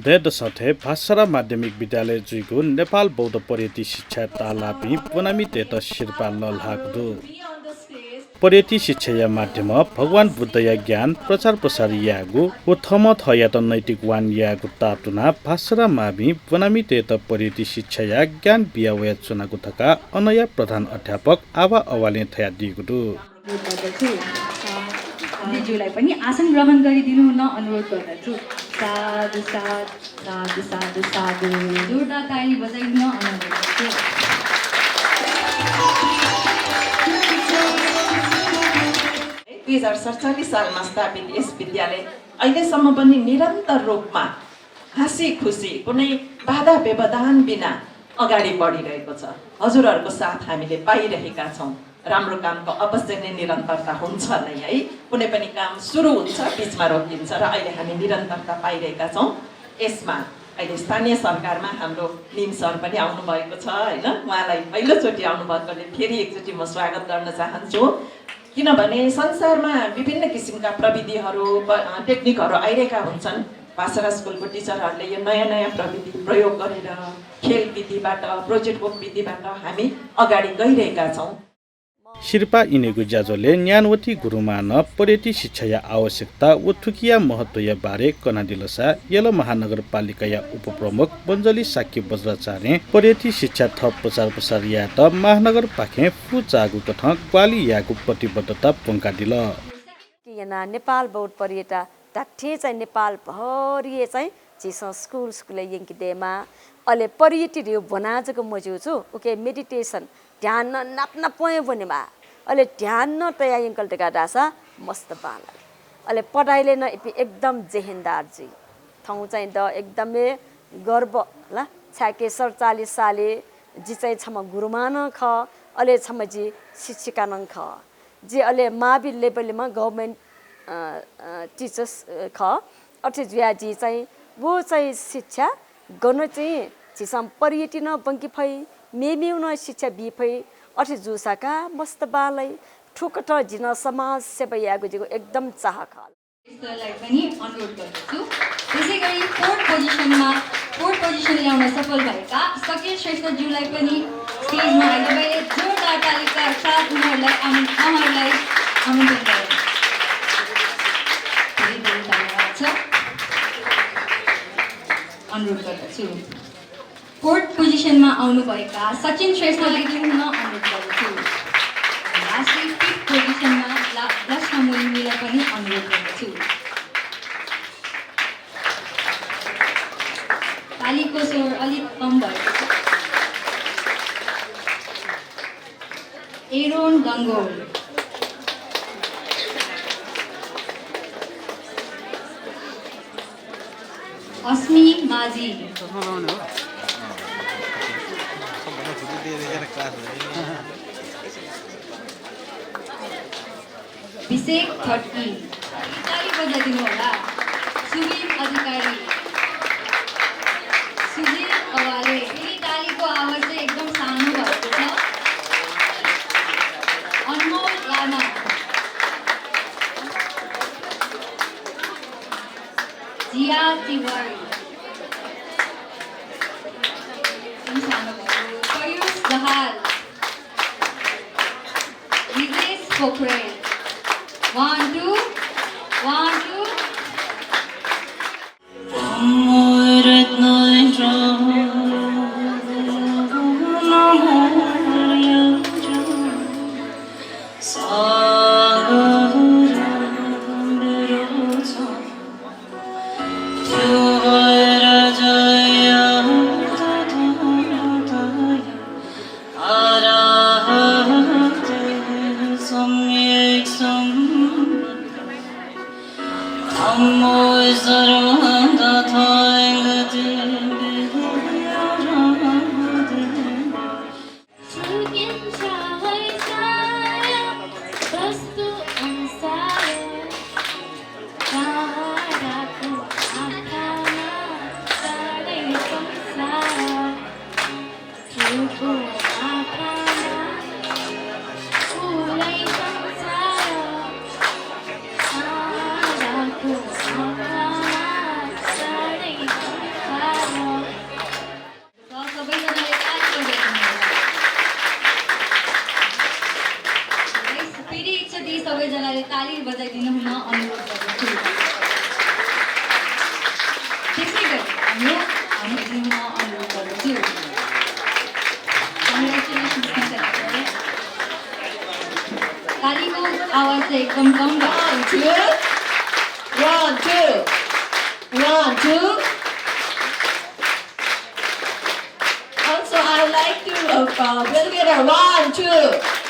देदसथे भाषा माध्यमिक विद्यालय जुइगु नेपाल बौद्ध पर्यटी शिक्षा तालापी पुनामी तेत शिर्पा लल्हाकुदु पर्यटी शिक्षा या माध्यम भगवान बुद्ध या ज्ञान प्रचार प्रसार यागु उथम थयात नैतिक वान यागु तातुना भाषा माभि पुनामी तेत पर्यटी शिक्षा या ज्ञान बियावया चुनागु थका अनया प्रधान अध्यापक आवा अवाले थया दिगुदु दिजुलाई पनि आसन ग्रहण गरिदिनु हुन अनुरोध गर्दछु। साधु साधु साधु साधु जोरदार ताली बजाइदिन अनुरोध गर्दछु। 2047 सालमा स्थापित यस विद्यालय अहिलेसम्म पनि निरन्तर रूपमा हाँसी खुसी कुनै बाधा व्यवधान बिना अगाडि बढिरहेको छ। हजुरहरूको साथ हामीले पाइरहेका छौँ। राम्रो कामको अवश्य नै निरन्तरता हुन्छ नै है। कुनै पनि काम सुरु हुन्छ बीचमा रोकिन्छ र अहिले हामी निरन्तरता पाइरहेका छौँ। यसमा अहिले स्थानीय सरकारमा हाम्रो निम सर पनि आउनु भएको छ हैन। उहाँलाई पहिलोचोटि आउनु भएकोले फेरि एकचोटि म स्वागत गर्न चाहन्छु। किनभने संसारमा विभिन्न किसिमका प्रविधिहरू टेक्निकहरू आइरहेका हुन्छन्। भाषा स्कुलको टिचरहरूले यो नयाँ नयाँ प्रविधि प्रयोग गरेर खेल विधिबाट प्रोजेक्ट वर्क विधिबाट हामी अगाडि गइरहेका छौँ। शिर्पा इनेगु ज्याजोले न्यानवती गुरुमान पर्यटी शिक्षा या आवश्यकता उथुकिया महत्व बारे कनादिलसा यल महानगरपालिका या उपप्रमुख बन्जली साक्य बज्राचार्य पर्यटी शिक्षा थप प्रचार प्रसार या त महानगर पाखे फु चागु कथ क्वाली यागु प्रतिबद्धता पंका दिल यहाँ नेपाल बौद्ध पर्यटा टाठे चाहिँ नेपाल भरिए चाहिँ जिस स्कुल यङ्किदेमा अहिले पर्यटी रियो बनाजको मजु छु ओके मेडिटेसन ध्यान नाप्न पयो भने बा अहिले ध्यान न तया यङ्कल टेका डासा मस्त बाला अहिले पढाइले न एकदम जेहेन्दार जी ठाउँ चाहिँ द एकदमै गर्व ल छाके 47 साले जी चाहिँ छम गुरुमान ख अहिले छम जी शिक्षिका नङ ख जे अहिले मावि लेभलमा गभर्नमेन्ट टिचर्स ख अथे जुया जी चाहिँ वो चाहिँ शिक्षा गर्न चाहिँ जिसम पर्यटन बङ्की फै मेमेउन शिक्षा बिफै अथे जुसाका मस्त बालै ठुकट जिन समाज सेवा यागुजीको एकदम चाहक यसलाई पनि अनुरोध गर्दछु। त्यसैगरी फोर्थ पोजिसन ल्याउन सफल भएका सकिर श्रेष्ठज्यूलाई पनि स्टेजमा आइदिए जोरदार तालिका साथ उहाँहरूलाई आमन्त्रण गरौँ। धन्यवाद छ। अनुरोध गर्दछु। फोर्थ पोजिसनमा आउनुभएका सचिन श्रेष्ठलाई हुन अनुरोध गर्दछु। लास्टली फिफ्थ पोजिसनमा लक्ष्म मुनिलाई पनि अनुरोध गर्दछु। तालीको स्वर अलिक कम भएको छ। एरोन गङ्गोल, अस्मी माझी, अभिषेक खड्की, ताली बजाइदिनु होला। सुवीर अधिकारी, सुजीत अवाले, फेरि तालीको आवाज चाहिँ एकदम सानो भएको छ। अनमोल लामा, जिया तिवारी, पयुष दहाल, विदेश पोखरेल, 1 2 1 2 आवाज चाहिँ एकदम कम भयो। 1 2 1 2 Also I like to Bill Gator 1 2